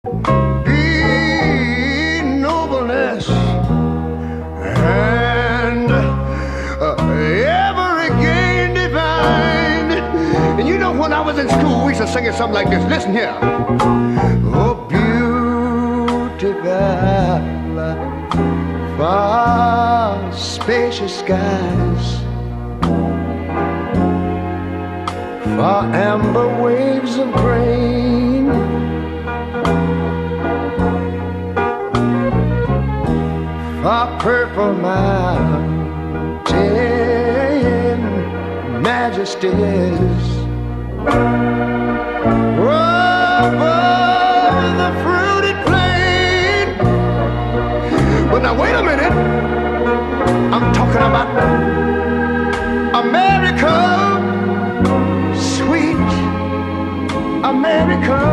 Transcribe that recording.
be nobleness, and ever again divine. And you know, when I was in school, we used to sing it something like this. Listen here. Oh, beautiful, far spacious skies, far amber waves of grain, far purple mountain majesties, above the fruited plain. But now wait a minute, I'm talking about America, sweet America.